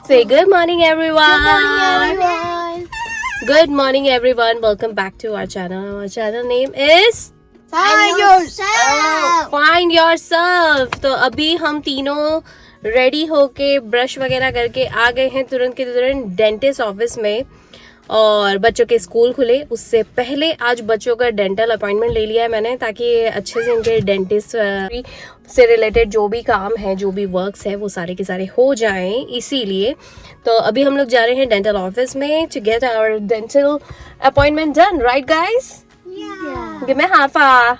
Say good morning, everyone. everyone. Good morning, everyone. Welcome back to our channel. Our channel name is Find yourself. Find Yourself. तो अभी हम तीनों ready होके brush वगैरह करके आ गए हैं तुरंत के तुरंत डेंटिस्ट ऑफिस में। और बच्चों के स्कूल खुले उससे पहले आज बच्चों का डेंटल अपॉइंटमेंट ले लिया है मैंने, ताकि अच्छे से इनके डेंटिस्ट से रिलेटेड जो भी काम है, जो भी वर्क्स है, वो सारे के सारे हो जाएं। इसीलिए तो अभी हम लोग जा रहे हैं डेंटल ऑफिस में to get our dental appointment done, right guys? Yeah. Give me half a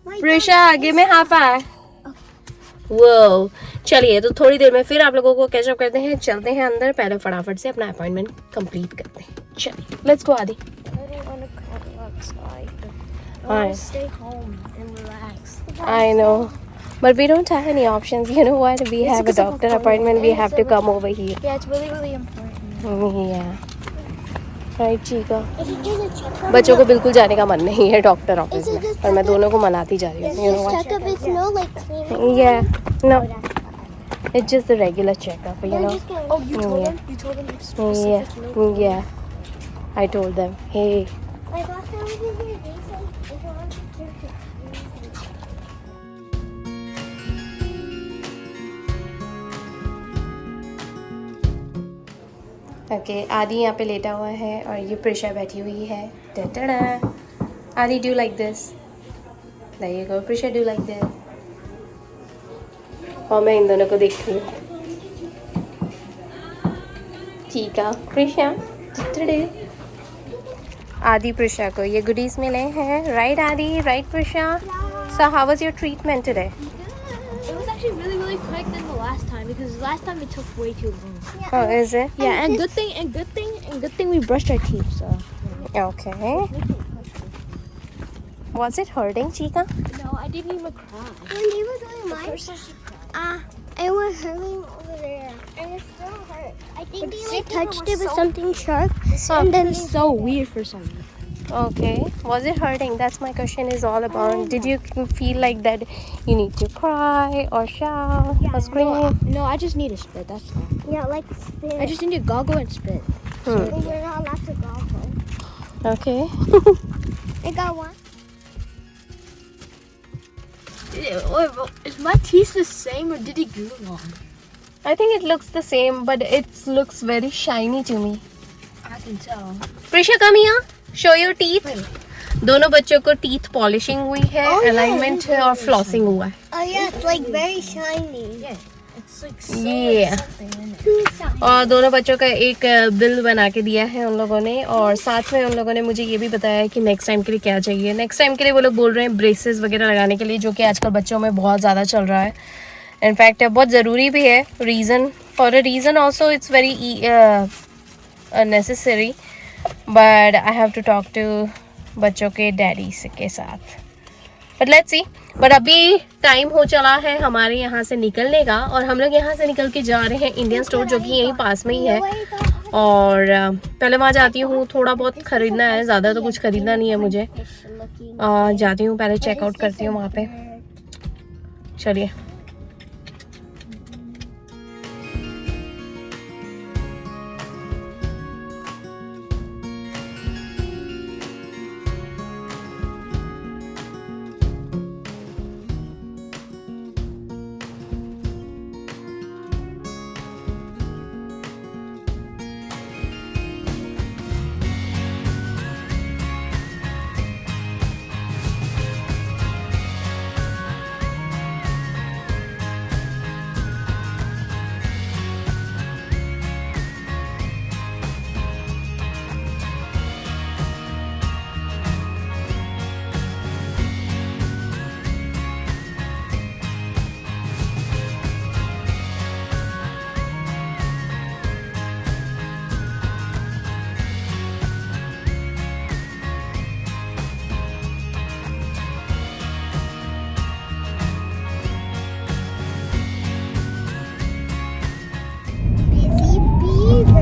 Prisha, give me half a. वो चलिए, तो थोड़ी देर में फिर आप लोगों को कैचअप करते हैं, चलते हैं अंदर, पहले फटाफट से अपना अपॉइंटमेंट कंप्लीट करते हैं। चलिए, लेट्स गो आदि। Stay home and relax. I know, but we don't have any options. You know what? We have a because of doctor appointment. appointment. We And have it's to come over here. Yeah, it's really important. Yeah. Right, Chica. Is it just a checkup? बच्चों को बिल्कुल जाने का मन नहीं है doctor office Is it में, just और मैं checkup? दोनों को मनाती जा रही It's हूँ। You know just what? checkup. It's no like cleaning. Yeah, no, it's just a regular checkup. You know. Oh, you told Yeah. them? You told them it's specific? Yeah, yeah. I told them, hey. I got them over here. They said if you want to check it. Okay, आदि यहाँ पे लेटा हुआ है और ये प्रिशा बैठी हुई है। टटड़ा। Aadi, do like this. There you go. Prisha, do like this. और मैं इन दोनों को देखती हूँ। ठीक है प्रिशा। टटड़े। आदि प्रिशा को ये गुडीज मिले हैं, राइट आदि? Right Prisha? So how was your treatment today? It was actually really quick than the last time because last time it took way too long. Oh, is it? Yeah, and good thing we brushed our teeth. So. Okay. Was it hurting, Chica? No, I didn't even cry. When they were doing mine, it was hurting over there, and it still hurt. I think they like touched it with something sharp, and then it's so weird for some reason. Okay. Was it hurting? That's my question is all about. Did you feel like that you need to cry or shout or scream? No, I just need to spit. That's all. Yeah, like spit. I just need to goggle and spit. Hmm. We're not allowed to goggle. Okay. I got one. Is my teeth the same or did he glue on? I think it looks the same, but it looks very shiny to me. I can tell. Prisha, come here. Show your teeth. दोनों बच्चों को teeth polishing हुई है, Oh, yeah. Alignment है और flossing हुआ है। Oh yeah, it's like very shiny. Yeah, it's like so Yeah. something in it. Too shiny. और दोनों बच्चों का एक बिल बना के दिया है उन लोगों ने, और साथ में उन लोगों ने मुझे ये भी बताया है कि नेक्स्ट टाइम के लिए क्या चाहिए। नेक्स्ट टाइम के लिए वो लोग बोल रहे हैं ब्रेसेस वगैरह लगाने के लिए, जो कि आजकल बच्चों में बहुत ज़्यादा चल रहा है। इनफैक्ट बहुत ज़रूरी भी है। For a reason also it's very necessary, but I have to talk to बच्चों के डैडी के साथ। But let's see. बट अभी टाइम हो चला है हमारे यहाँ से निकलने का, और हम लोग यहाँ से निकल के जा रहे हैं इंडियन स्टोर, जो कि यहीं पास में ही है। और पहले वहाँ जाती हूँ, थोड़ा बहुत ख़रीदना है, ज़्यादा तो कुछ ख़रीदना नहीं है मुझे। जाती हूँ, पहले चेकआउट करती हूँ वहाँ पे। चलिए।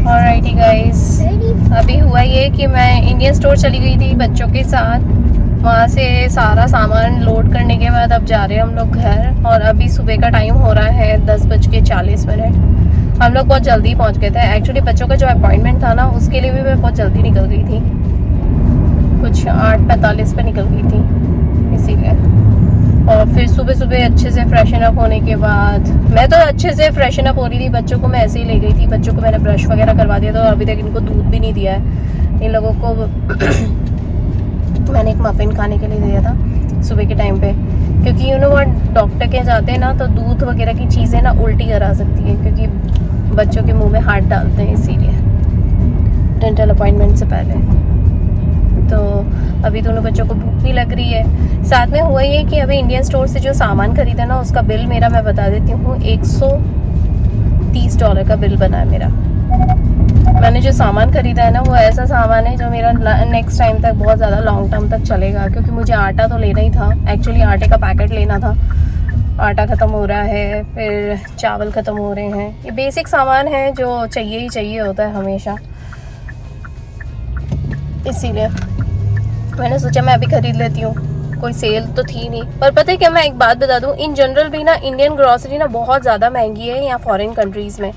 ऑलराइटी गाइस, अभी हुआ ये कि मैं इंडियन स्टोर चली गई थी बच्चों के साथ। वहाँ से सारा सामान लोड करने के बाद अब जा रहे हैं हम लोग घर। और अभी सुबह का टाइम हो रहा है 10:40। हम लोग बहुत जल्दी पहुंच गए थे। एक्चुअली बच्चों का जो अपॉइंटमेंट था ना, उसके लिए भी मैं बहुत जल्दी निकल गई थी, कुछ 8:45 पे निकल गई थी इसीलिए। और फिर सुबह सुबह अच्छे से फ्रेशन अप होने के बाद, मैं तो अच्छे से फ्रेशन अप हो रही थी, बच्चों को मैं ऐसे ही ले गई थी। बच्चों को मैंने ब्रश वगैरह करवा दिया था, और अभी तक इनको दूध भी नहीं दिया है। इन लोगों को मैंने एक मफिन खाने के लिए दिया था सुबह के टाइम पे, क्योंकि डॉक्टर के जाते हैं ना, तो दूध वगैरह की चीज़ें ना उल्टी करा सकती है, क्योंकि बच्चों के मुंह में हाथ डालते हैं, इसीलिए डेंटल अपॉइंटमेंट से पहले। तो अभी दोनों बच्चों को भूख भी लग रही है। साथ में हुआ ये कि अभी इंडियन स्टोर से जो सामान खरीदा ना, उसका बिल मेरा, मैं बता देती हूँ, $130 का बिल बना है मेरा। मैंने जो सामान खरीदा है ना, वो ऐसा सामान है जो मेरा नेक्स्ट टाइम तक बहुत ज़्यादा लॉन्ग टर्म तक चलेगा, क्योंकि मुझे आटा तो लेना ही था। एक्चुअली आटे का पैकेट लेना था, आटा ख़त्म हो रहा है, फिर चावल ख़त्म हो रहे हैं। ये बेसिक सामान है जो चाहिए ही चाहिए होता है हमेशा, इसीलिए मैंने सोचा मैं अभी ख़रीद लेती हूँ। कोई सेल तो थी नहीं, पर पता है क्या, मैं एक बात बता दूँ, इन जनरल भी ना इंडियन ग्रॉसरी ना बहुत ज़्यादा महंगी है यहाँ फॉरेन कंट्रीज़ में।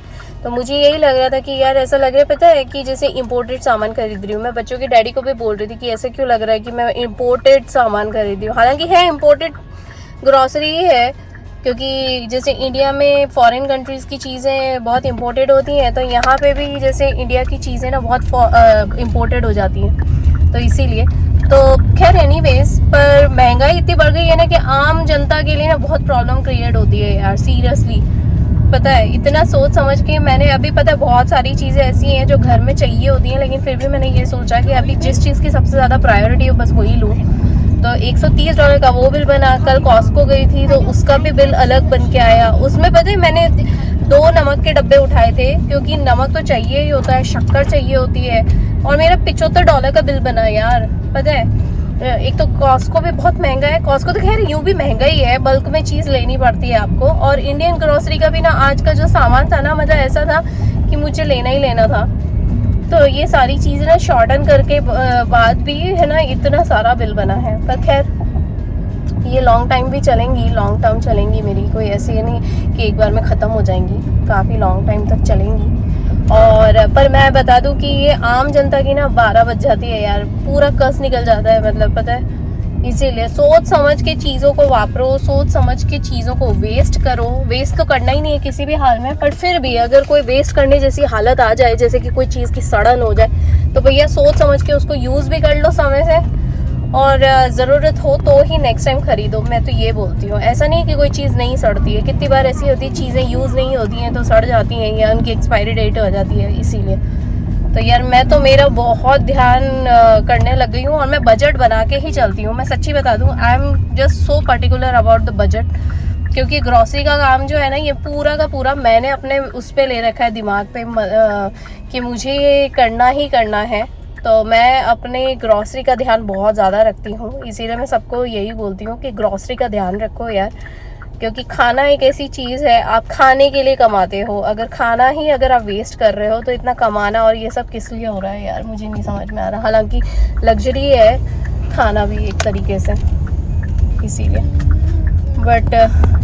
तो मुझे यही लग रहा था कि यार ऐसा लग रहा है, पता है, कि जैसे इंपोर्टेड सामान खरीद रही हूँ। मैं बच्चों के डैडी को भी बोल रही थी कि ऐसे क्यों लग रहा है कि मैं इंपोर्टेड सामान खरीद रही हूँ। हालांकि है इंपोर्टेड ग्रॉसरी ही है, क्योंकि जैसे इंडिया में फॉरेन कंट्रीज़ की चीज़ें बहुत इंपोर्टेड होती हैं, तो यहाँ पे भी जैसे इंडिया की चीज़ें ना बहुत इंपोर्टेड हो जाती हैं, तो इसीलिए। तो खैर एनीवेज, पर महंगाई इतनी बढ़ गई है ना कि आम जनता के लिए ना बहुत प्रॉब्लम क्रिएट होती है यार, सीरियसली। पता है, इतना सोच समझ के मैंने अभी, पता है, बहुत सारी चीज़ें ऐसी हैं जो घर में चाहिए होती हैं, लेकिन फिर भी मैंने ये सोचा कि अभी जिस चीज़ की सबसे ज़्यादा प्रायोरिटी हो बस वही लूँ। तो $130 का वो बिल बना। कल कॉस्को गई थी तो उसका भी बिल अलग बन के आया। उसमें पता है मैंने 2 नमक के डब्बे उठाए थे, क्योंकि नमक तो चाहिए ही होता है, शक्कर चाहिए होती है, और मेरा $75 का बिल बना यार। पता है, एक तो कॉस्को भी बहुत महंगा है। कॉस्को तो खैर यूँ भी महंगा ही है, बल्क में चीज़ लेनी पड़ती है आपको। और इंडियन ग्रोसरी का भी ना आज का जो सामान था ना, मतलब ऐसा था कि मुझे लेना ही लेना था। तो ये सारी चीज़ें ना शॉर्टन करके बाद भी है ना इतना सारा बिल बना है। पर खैर ये लॉन्ग टाइम भी चलेंगी, लॉन्ग टर्म चलेंगी मेरी, कोई ऐसे नहीं कि एक बार में ख़त्म हो जाएंगी, काफ़ी लॉन्ग टाइम तक चलेंगी। और पर मैं बता दूं कि ये आम जनता की ना 12 बज जाती है यार, पूरा कस निकल जाता है, मतलब पता है। इसीलिए सोच समझ के चीज़ों को वापरो, सोच समझ के चीज़ों को वेस्ट करो। वेस्ट तो करना ही नहीं है किसी भी हाल में, पर फिर भी अगर कोई वेस्ट करने जैसी हालत आ जाए, जैसे कि कोई चीज़ की सड़न हो जाए, तो भैया सोच समझ के उसको यूज़ भी कर लो समय से, और ज़रूरत हो तो ही नेक्स्ट टाइम ख़रीदो। मैं तो ये बोलती हूँ, ऐसा नहीं कि कोई चीज़ नहीं सड़ती है। कितनी बार ऐसी होती है चीज़ें यूज़ नहीं होती हैं तो सड़ जाती हैं, या उनकी एक्सपायरी डेट हो जाती है। इसीलिए तो यार मैं तो मेरा बहुत ध्यान करने लग गई हूँ, और मैं बजट बना के ही चलती हूँ। मैं सच्ची बता दूँ, I am just so particular about the budget, क्योंकि ग्रॉसरी का काम जो है ना, ये पूरा का पूरा मैंने अपने उस पर ले रखा है दिमाग पे कि मुझे ये करना ही करना है। तो मैं अपने ग्रॉसरी का ध्यान बहुत ज़्यादा रखती हूँ, इसीलिए मैं सबको यही बोलती हूँ कि ग्रॉसरी का ध्यान रखो यार, क्योंकि खाना एक ऐसी चीज़ है, आप खाने के लिए कमाते हो। अगर खाना ही अगर आप वेस्ट कर रहे हो तो इतना कमाना और ये सब किस लिए हो रहा है यार, मुझे नहीं समझ में आ रहा। हालांकि लग्जरी है खाना भी एक तरीके से, इसीलिए। बट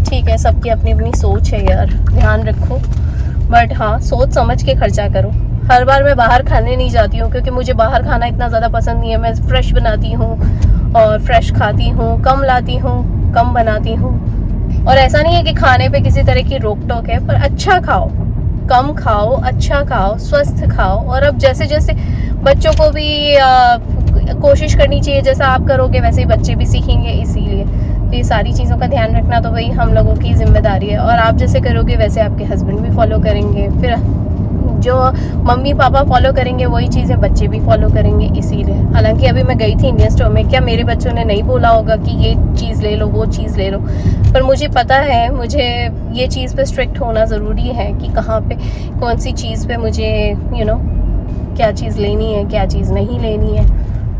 ठीक है, सबकी अपनी अपनी सोच है यार, ध्यान रखो। बट हाँ, सोच समझ के खर्चा करो। हर बार मैं बाहर खाने नहीं जाती हूँ, क्योंकि मुझे बाहर खाना इतना ज़्यादा पसंद नहीं है। मैं फ्रेश बनाती हूँ और फ्रेश खाती हूँ, कम लाती हूँ, कम बनाती हूँ। और ऐसा नहीं है कि खाने पे किसी तरह की रोक टोक है, पर अच्छा खाओ, कम खाओ, अच्छा खाओ, स्वस्थ खाओ। और अब जैसे जैसे बच्चों को भी कोशिश करनी चाहिए, जैसा आप करोगे वैसे ही बच्चे भी सीखेंगे। इसीलिए तो ये सारी चीज़ों का ध्यान रखना तो भाई हम लोगों की जिम्मेदारी है, और आप जैसे करोगे वैसे आपके हस्बैंड भी फॉलो करेंगे, फिर जो मम्मी पापा फॉलो करेंगे वही चीज़ें बच्चे भी फॉलो करेंगे। इसीलिए हालांकि अभी मैं गई थी इंडियन स्टोर में, क्या मेरे बच्चों ने नहीं बोला होगा कि ये चीज़ ले लो, वो चीज़ ले लो, पर मुझे पता है, मुझे ये चीज़ पे स्ट्रिक्ट होना ज़रूरी है कि कहाँ पे कौन सी चीज़ पे मुझे क्या चीज़ लेनी है, क्या चीज़ नहीं लेनी है।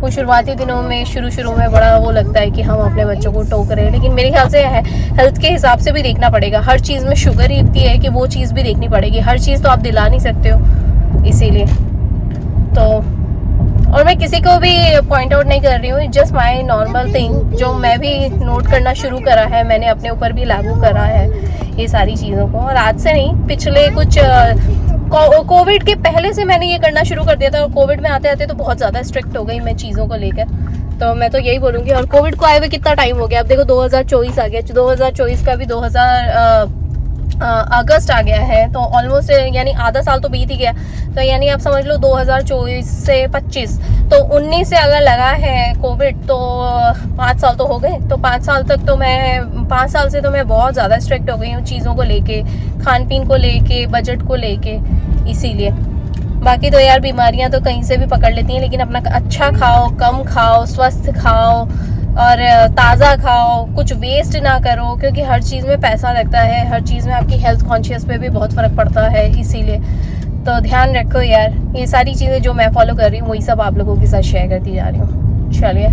वो शुरुआती दिनों में शुरू में बड़ा वो लगता है कि हम अपने बच्चों को टोक रहे हैं, लेकिन मेरे ख्याल से हेल्थ के हिसाब से भी देखना पड़ेगा। हर चीज़ में शुगर ही इतनी है कि वो चीज़ भी देखनी पड़ेगी, हर चीज़ तो आप दिला नहीं सकते हो। इसीलिए तो और मैं किसी को भी पॉइंट आउट नहीं कर रही हूँ, जस्ट माई नॉर्मल थिंग जो मैं भी नोट करना शुरू करा है, मैंने अपने ऊपर भी लागू करा है ये सारी चीज़ों को। और आज से नहीं, पिछले कुछ कोविड के पहले से मैंने ये करना शुरू कर दिया था, और कोविड में आते आते तो बहुत ज़्यादा स्ट्रिक्ट हो गई मैं चीज़ों को लेकर। तो मैं तो यही बोलूँगी, और कोविड को आए हुए कितना टाइम हो गया, अब देखो 2024 आ गया, 2024 का भी 2000 अगस्त आ गया है, तो ऑलमोस्ट यानी आधा साल तो बीत ही गया। तो यानी आप समझ लो 2024 से 25, तो 19 से अगर लगा है कोविड तो 5 साल तो हो गए। तो 5 साल तक तो मैं 5 साल से तो मैं बहुत ज़्यादा स्ट्रिक्ट हो गई हूँ चीज़ों को लेके, खान पीन को लेके, बजट को लेके। इसीलिए बाकी तो यार बीमारियां तो कहीं से भी पकड़ लेती हैं, लेकिन अपना अच्छा खाओ, कम खाओ, स्वस्थ खाओ और ताज़ा खाओ, कुछ वेस्ट ना करो, क्योंकि हर चीज़ में पैसा लगता है, हर चीज़ में आपकी हेल्थ कॉन्शियस पे भी बहुत फ़र्क पड़ता है। इसीलिए तो ध्यान रखो यार, ये सारी चीज़ें जो मैं फॉलो कर रही हूँ वही सब आप लोगों के साथ शेयर करती जा रही हूँ। चलिए,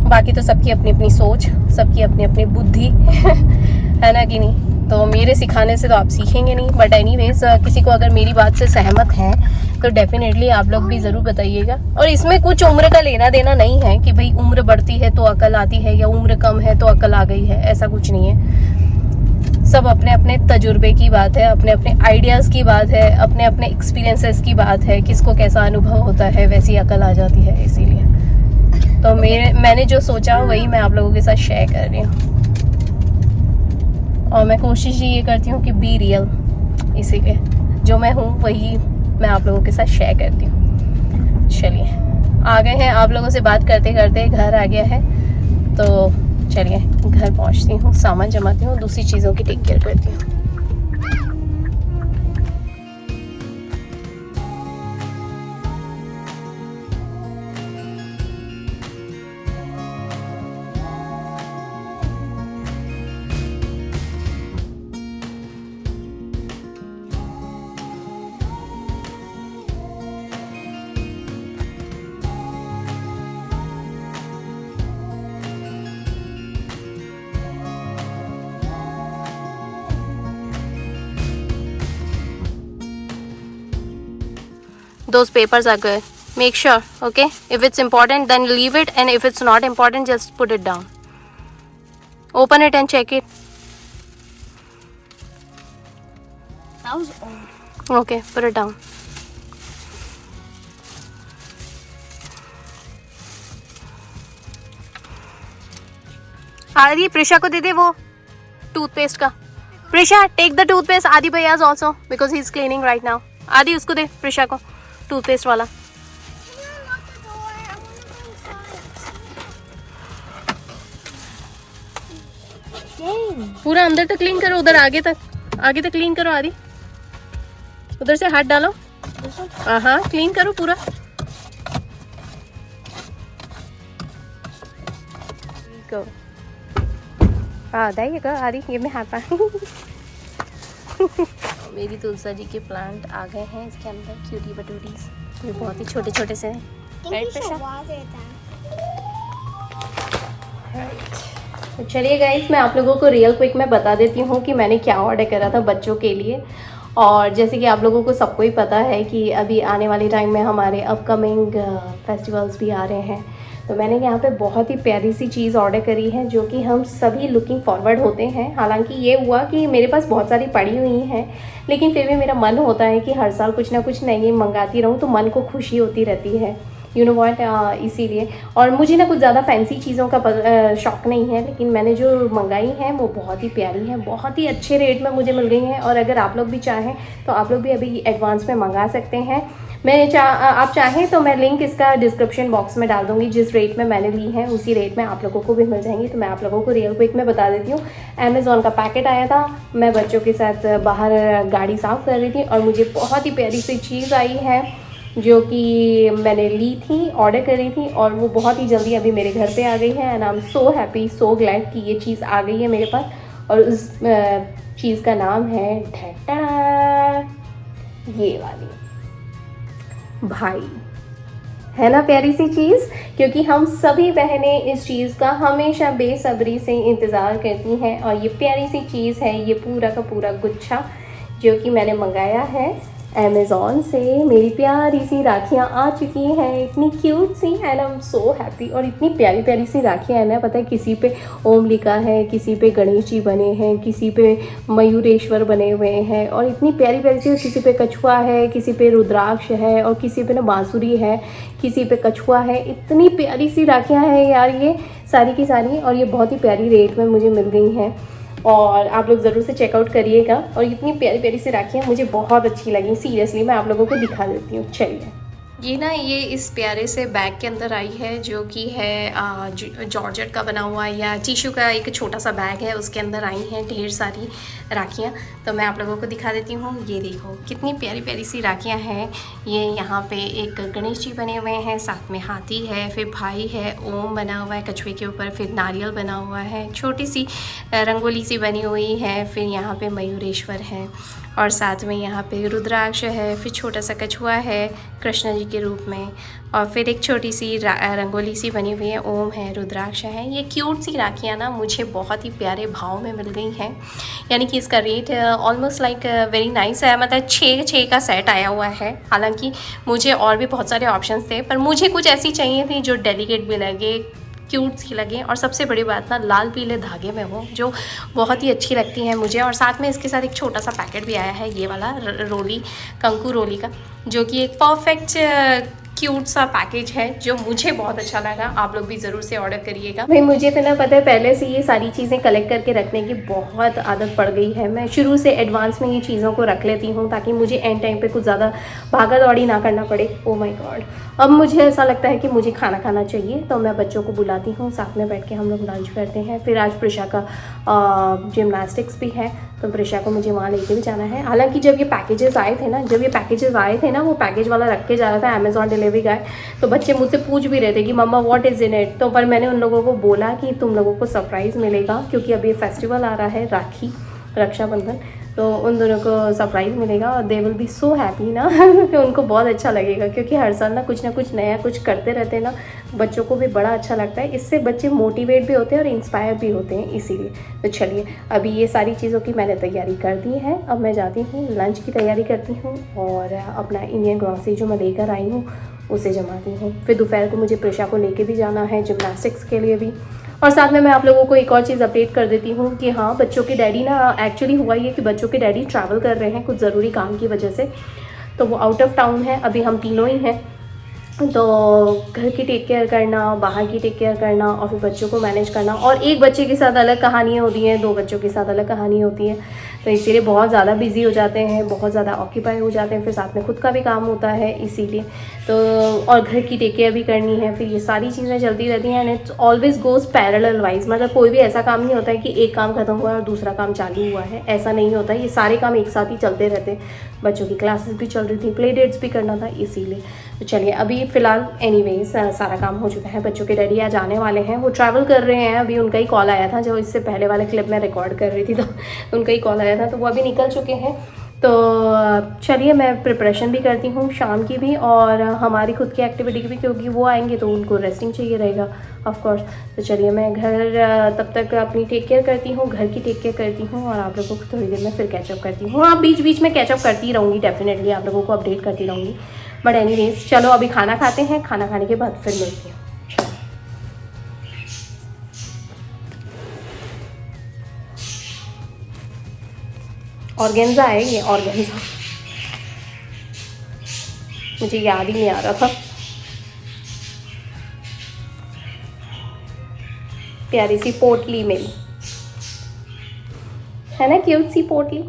बाकी तो सबकी अपनी अपनी सोच, सबकी अपनी अपनी बुद्धि है ना कि नहीं। तो मेरे सिखाने से तो आप सीखेंगे नहीं, बट एनीवेज किसी को अगर मेरी बात से सहमत हैं तो डेफिनेटली आप लोग भी ज़रूर बताइएगा। और इसमें कुछ उम्र का लेना देना नहीं है कि भाई उम्र बढ़ती है तो अकल आती है, या उम्र कम है तो अकल आ गई है, ऐसा कुछ नहीं है। सब अपने अपने तजुर्बे की बात है, अपने अपने आइडियाज़ की बात है, अपने अपने एक्सपीरियंसेस की बात है, किसको कैसा अनुभव होता है वैसी अकल आ जाती है। इसीलिए तो मैंने जो सोचा वही मैं आप लोगों के साथ शेयर कर रही हूँ, और मैं कोशिश ये करती हूँ कि बी रियल, इसीलिए जो मैं हूँ वही मैं आप लोगों के साथ शेयर करती हूँ। चलिए, आ गए हैं, आप लोगों से बात करते करते घर आ गया है, तो चलिए घर पहुँचती हूँ, सामान जमाती हूँ, दूसरी चीज़ों की टेक केयर करती हूँ। Those papers are good. Make sure, okay? If it's important, then leave it, and if it's not important, just put it down. Open it and check it. That was old. Okay, put it down. आदि, प्रिशा को दे दे वो toothpaste का। Prisha, take the toothpaste. आदि भैया also, because he's cleaning right now. आदि, उसको दे प्रिशा को toothpaste वाला। पूरा अंदर तक क्लीन करो, उधर आगे तक क्लीन करो। आदि, उधर से हाथ डालो। हाँ, क्लीन करो पूरा। आदि, ये मैं हाथ मेरी तुलसा जी के प्लांट आ गए हैं इसके अंदर, क्यूटी बटूरीज, ये बहुत ही छोटे छोटे से हैं। तो चलिए गाइस, मैं आप लोगों को रियल क्विक में बता देती हूँ कि मैंने क्या ऑर्डर करा था बच्चों के लिए। और जैसे कि आप लोगों को सबको ही पता है कि अभी आने वाले टाइम में हमारे अपकमिंग फेस्टिवल्स भी आ रहे हैं, तो मैंने यहाँ पे बहुत ही प्यारी सी चीज़ ऑर्डर करी है जो कि हम सभी लुकिंग फॉरवर्ड होते हैं। हालांकि ये हुआ कि मेरे पास बहुत सारी पड़ी हुई हैं, लेकिन फिर भी मेरा मन होता है कि हर साल कुछ ना कुछ नई मंगाती रहूँ, तो मन को खुशी होती रहती है, यू नो व्हाट। इसीलिए, और मुझे ना कुछ ज़्यादा फैंसी चीज़ों का शौक़ नहीं है, लेकिन मैंने जो मंगाई हैं वो बहुत ही प्यारी हैं, बहुत ही अच्छे रेट में मुझे मिल गई हैं। और अगर आप लोग भी चाहें तो आप लोग भी अभी एडवांस में मंगा सकते हैं। आप चाहें तो मैं लिंक इसका डिस्क्रिप्शन बॉक्स में डाल दूँगी, जिस रेट में मैंने ली है उसी रेट में आप लोगों को भी मिल जाएंगी। तो मैं आप लोगों को रियल क्विक में बता देती हूँ। अमेज़ॉन का पैकेट आया था, मैं बच्चों के साथ बाहर गाड़ी साफ़ कर रही थी, और मुझे बहुत ही प्यारी सी चीज़ आई है जो कि मैंने ली थी, ऑर्डर करी थी, और वो बहुत ही जल्दी अभी मेरे घर पे आ गई है। And I am so happy, so glad कि ये चीज़ आ गई है मेरे पास। और उस चीज़ का नाम है ये वाली भाई, है ना प्यारी सी चीज़। क्योंकि हम सभी बहनें इस चीज़ का हमेशा बेसब्री से इंतज़ार करती हैं, और ये प्यारी सी चीज़ है, ये पूरा का पूरा गुच्छा जो कि मैंने मंगाया है अमेज़ॉन से मेरी प्यारी सी राखियाँ आ चुकी हैं, इतनी क्यूट सी, and I am so happy. और इतनी प्यारी प्यारी सी राखियाँ हैं ना, पता है किसी पे ओम लिखा है, किसी पे गणेश जी बने हैं, किसी पे मयूरेश्वर बने हुए हैं, और इतनी प्यारी प्यारी सी, किसी पे कछुआ है, किसी पे रुद्राक्ष है, और किसी पे ना बांसुरी है, किसी पे कछुआ है। इतनी प्यारी सी राखियाँ हैं यार ये सारी की सारी, और ये बहुत ही प्यारी रेट में मुझे मिल गई हैं, और आप लोग ज़रूर से चेकआउट करिएगा। और इतनी प्यारी प्यारी सी राखियाँ मुझे बहुत अच्छी लगी, सीरियसली मैं आप लोगों को दिखा देती हूँ। चलिए, ये ना ये इस प्यारे से बैग के अंदर आई है, जो कि है जॉर्जेट का बना हुआ, या टिश्यू का एक छोटा सा बैग है, उसके अंदर आई हैं ढेर सारी राखियाँ। तो मैं आप लोगों को दिखा देती हूँ। ये देखो कितनी प्यारी प्यारी सी राखियाँ हैं। ये यहाँ पे एक गणेश जी बने हुए हैं, साथ में हाथी है, फिर भाई है, ओम बना हुआ है कछुए के ऊपर, फिर नारियल बना हुआ है, छोटी सी रंगोली सी बनी हुई है, फिर यहाँ पे मयूरेश्वर है, और साथ में यहाँ पे रुद्राक्ष है, फिर छोटा सा कछुआ है कृष्ण जी के रूप में, और फिर एक छोटी सी रंगोली सी बनी हुई है, ओम है, रुद्राक्ष है। ये क्यूट सी राखियाँ ना मुझे बहुत ही प्यारे भाव में मिल गई हैं, यानी कि इसका rate almost like very nice है। मतलब 6 का सेट आया हुआ है। हालांकि मुझे और भी बहुत सारे ऑप्शंस थे, पर मुझे कुछ ऐसी चाहिए थी जो डेलिकेट भी लगे, क्यूट सी लगे, और सबसे बड़ी बात ना लाल पीले धागे में हो, जो बहुत ही अच्छी लगती हैं मुझे। और साथ में इसके साथ एक छोटा सा पैकेट भी आया है, ये वाला रोली, कंकु रोली का, जो कि एक परफेक्ट क्यूट सा पैकेज है, जो मुझे बहुत अच्छा लगा। आप लोग भी ज़रूर से ऑर्डर करिएगा। भाई मुझे तो ना पता है, पहले से ये सारी चीज़ें कलेक्ट करके रखने की बहुत आदत पड़ गई है। मैं शुरू से एडवांस में ये चीज़ों को रख लेती हूँ, ताकि मुझे एंड टाइम पे कुछ ज़्यादा भागा दौड़ी ना करना पड़े। ओ माय गॉड, अब मुझे ऐसा लगता है कि मुझे खाना खाना चाहिए, तो मैं बच्चों को बुलाती हूँ, साथ में बैठ के हम लोग लंच करते हैं। फिर आज प्रिशा का जिम्नास्टिक्स भी है, तो प्रिशा को मुझे वहाँ लेके भी जाना है। हालांकि जब ये पैकेजेस आए थे ना, वो पैकेज वाला रख के जा रहा था अमेज़ॉन डिलीवरी गाय, तो बच्चे मुझसे पूछ भी रहे थे कि मम्मा व्हाट इज़ इन इट। तो पर मैंने उन लोगों को बोला कि तुम लोगों को सरप्राइज़ मिलेगा, क्योंकि अभी फेस्टिवल आ रहा है, राखी, रक्षाबंधन, तो उन दोनों को सरप्राइज़ मिलेगा, और they will be so happy ना कि उनको बहुत अच्छा लगेगा, क्योंकि हर साल ना कुछ नया कुछ करते रहते हैं ना, बच्चों को भी बड़ा अच्छा लगता है। इससे बच्चे मोटिवेट भी होते हैं और इंस्पायर भी होते हैं, इसीलिए। तो चलिए, अभी ये सारी चीज़ों की मैंने तैयारी कर दी है, अब मैं जाती हूँ लंच की तैयारी करती हूँ, और अपना इंडियन ग्रॉसरी जो मैं लेकर आई हूँ उसे जमाती हूँ। फिर दोपहर को मुझे प्रिशा को लेके भी जाना है जिम्नास्टिक्स के लिए भी। और साथ में मैं आप लोगों को एक और चीज़ अपडेट कर देती हूँ कि हाँ, बच्चों के डैडी ना, एक्चुअली हुआ ये कि बच्चों के डैडी ट्रैवल कर रहे हैं कुछ ज़रूरी काम की वजह से, तो वो आउट ऑफ टाउन है। अभी हम तीनों ही हैं, तो घर की टेक केयर करना, बाहर की टेक केयर करना, और फिर बच्चों को मैनेज करना, और एक बच्चे के साथ अलग कहानियाँ होती हैं, 2 बच्चों के साथ अलग कहानियाँ होती हैं, तो इसीलिए बहुत ज़्यादा बिजी हो जाते हैं, बहुत ज़्यादा ऑक्यूपाई हो जाते हैं। फिर साथ में खुद का भी काम होता है, इसीलिए तो, और घर की टेक केयर भी करनी है, फिर ये सारी चीज़ें चलती रहती हैं, and it's always goes parallel wise. मतलब कोई भी ऐसा काम नहीं होता है कि एक काम खत्म हुआ और दूसरा काम चालू हुआ है, ऐसा नहीं होता है। ये सारे काम एक साथ ही चलते रहते हैं। बच्चों की क्लासेस भी चल रही थी, प्ले डेट्स भी करना था, इसीलिए। तो चलिए, अभी फ़िलहाल एनीवेज सारा काम हो चुका है। बच्चों के डैडी आज आने वाले हैं, वो ट्रैवल कर रहे हैं। अभी उनका ही कॉल आया था, जो इससे पहले वाले क्लिप में रिकॉर्ड कर रही थी, तो उनका ही कॉल आया था, तो वो अभी निकल चुके हैं। तो चलिए, मैं प्रिपरेशन भी करती हूँ शाम की भी, और हमारी खुद की एक्टिविटी की भी, क्योंकि वो आएंगे तो उनको रेस्टिंग चाहिए रहेगा ऑफ कोर्स। तो चलिए, मैं घर तब तक अपनी टेक केयर करती हूँ, घर की टेक केयर करती हूँ, और आप लोगों को थोड़ी देर में फिर कैचअप करती हूँ। हाँ, बीच बीच में कैचअप करती रहूँगी, डेफिनेटली आप लोगों को अपडेट करती रहूँगी। बट एनीवेज, चलो अभी खाना खाते हैं, खाना खाने के बाद फिर मिलती हूँ। ऑर्गेन्जा है ये, ऑर्गेन्जा, मुझे याद ही नहीं आ रहा था। प्यारी सी पोटली मेरी है ना, क्यूट सी पोटली।